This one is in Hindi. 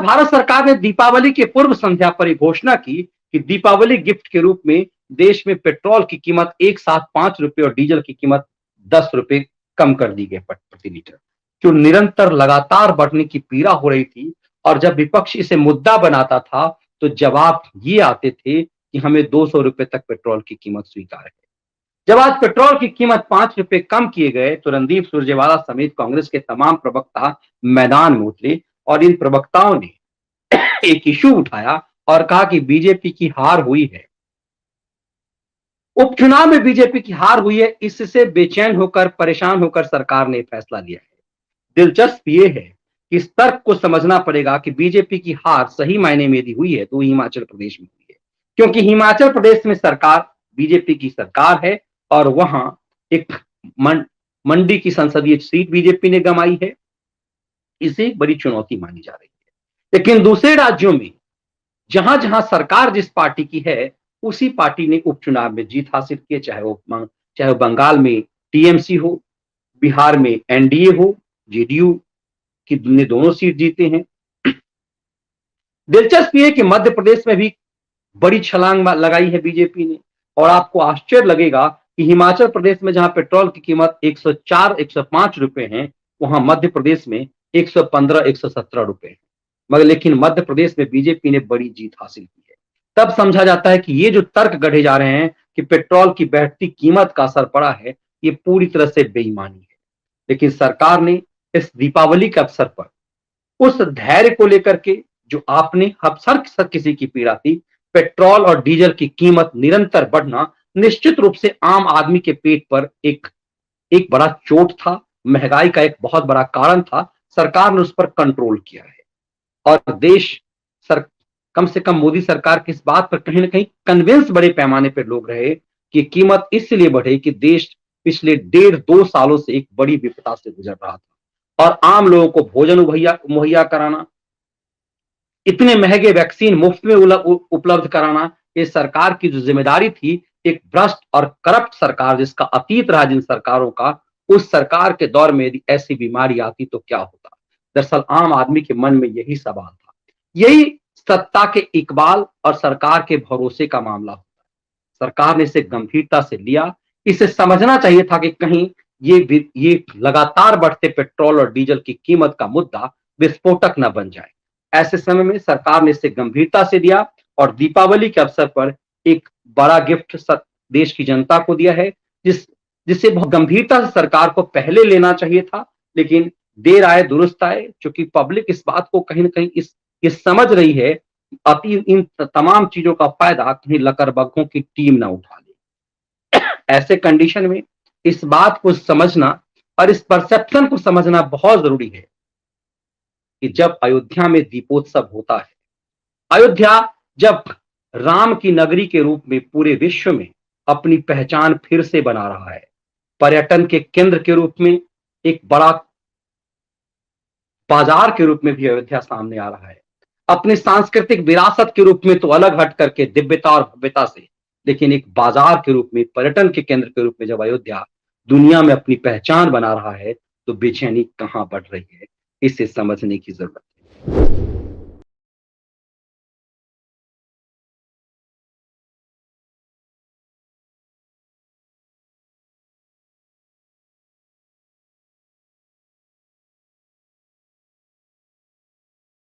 भारत सरकार ने दीपावली के पूर्व संध्या पर एक घोषणा की कि दीपावली गिफ्ट के रूप में देश में पेट्रोल की कीमत एक साथ ₹5 और डीजल की कीमत ₹10 कम कर दी गई प्रति लीटर। जो निरंतर लगातार बढ़ने की पीड़ा हो रही थी और जब विपक्ष इसे मुद्दा बनाता था तो जवाब ये आते थे कि हमें ₹200 तक पेट्रोल की कीमत स्वीकार है। जब आज पेट्रोल की कीमत ₹5 कम किए गए तो रणदीप सुरजेवाला समेत कांग्रेस के तमाम प्रवक्ता मैदान में उतरे और इन प्रवक्ताओं ने एक इशू उठाया और कहा कि बीजेपी की हार हुई है। उपचुनाव में बीजेपी की हार हुई है, इससे बेचैन होकर परेशान होकर सरकार ने फैसला लिया है। दिलचस्प ये है कि इस तर्क को समझना पड़ेगा कि बीजेपी की हार सही मायने में यदि हुई है तो हिमाचल प्रदेश में हुई है, क्योंकि हिमाचल प्रदेश में सरकार बीजेपी की सरकार है और वहां एक मंडी की संसदीय सीट बीजेपी ने गंवाई है। इसे बड़ी चुनौती मानी जा रही है। लेकिन दूसरे राज्यों में जहां जहां सरकार जिस पार्टी की है उसी पार्टी ने उपचुनाव में जीत हासिल की, चाहे वो बंगाल में टीएमसी हो, बिहार में एनडीए हो, जेडीयू की ने दोनों सीट जीते हैं। दिलचस्प ये है कि मध्य प्रदेश में भी बड़ी छलांग लगाई है बीजेपी ने और आपको आश्चर्य लगेगा कि हिमाचल प्रदेश में जहां पेट्रोल की कीमत 104 105 रुपए है, वहां मध्य प्रदेश में 115 117 रुपए है। मगर लेकिन मध्य प्रदेश में बीजेपी ने बड़ी जीत हासिल की है। तब समझा जाता है कि ये जो तर्क गढ़े जा रहे हैं कि पेट्रोल की बढ़ती कीमत का असर पड़ा है, ये पूरी तरह से बेईमानी है। लेकिन सरकार ने इस दीपावली के अवसर पर उस धैर्य को लेकर के जो आपने हर किसी की पीड़ा थी, पेट्रोल और डीजल की कीमत निरंतर बढ़ना निश्चित रूप से आम आदमी के पेट पर एक एक बड़ा चोट था, महंगाई का एक बहुत बड़ा कारण था। सरकार ने उस पर कंट्रोल किया है और देश सर कम से कम मोदी सरकार की इस बात पर कहीं ना कहीं कन्विंस बड़े पैमाने पर लोग रहे कि कीमत इसलिए बढ़े कि देश पिछले 1.5-2 सालों से एक बड़ी विपदा से गुजर रहा था और आम लोगों को भोजन मुहैया कराना, इतने महंगे वैक्सीन मुफ्त में उपलब्ध कराना, ये सरकार की जो जिम्मेदारी थी, एक भ्रष्ट और करप्ट सरकार जिसका अतीत रहा जिन सरकारों का, उस सरकार के दौर में यदि ऐसी बीमारी आती तो क्या होता। दरअसल आम आदमी के मन में यही सवाल था। यही सत्ता के इकबाल और सरकार के भरोसे का मामला होता है। सरकार ने इसे गंभीरता से लिया। इसे समझना चाहिए था कि कहीं ये लगातार बढ़ते पेट्रोल और डीजल की कीमत का मुद्दा विस्फोटक न बन जाए। ऐसे समय में सरकार ने इसे गंभीरता से लिया और दीपावली के अवसर पर एक बड़ा गिफ्ट देश की जनता को दिया है, जिसे बहुत गंभीरता से सरकार को पहले लेना चाहिए था, लेकिन देर आए दुरुस्त आए, क्योंकि पब्लिक इस बात को कहीं ना कहीं ये समझ रही है, इन तमाम चीजों का फायदा कहीं लकड़बग्घों की टीम ना उठा ले। ऐसे कंडीशन में इस बात को समझना और इस परसेप्शन को समझना बहुत जरूरी है कि जब अयोध्या में दीपोत्सव होता है, अयोध्या जब राम की नगरी के रूप में पूरे विश्व में अपनी पहचान फिर से बना रहा है, पर्यटन के केंद्र के रूप में एक बड़ा बाजार के रूप में भी अयोध्या सामने आ रहा है, अपनी सांस्कृतिक विरासत के रूप में तो अलग हट करके दिव्यता और भव्यता से, लेकिन एक बाजार के रूप में, पर्यटन के केंद्र के रूप में जब अयोध्या दुनिया में अपनी पहचान बना रहा है तो बेचैनी कहां बढ़ रही है, इसे समझने की जरूरत है।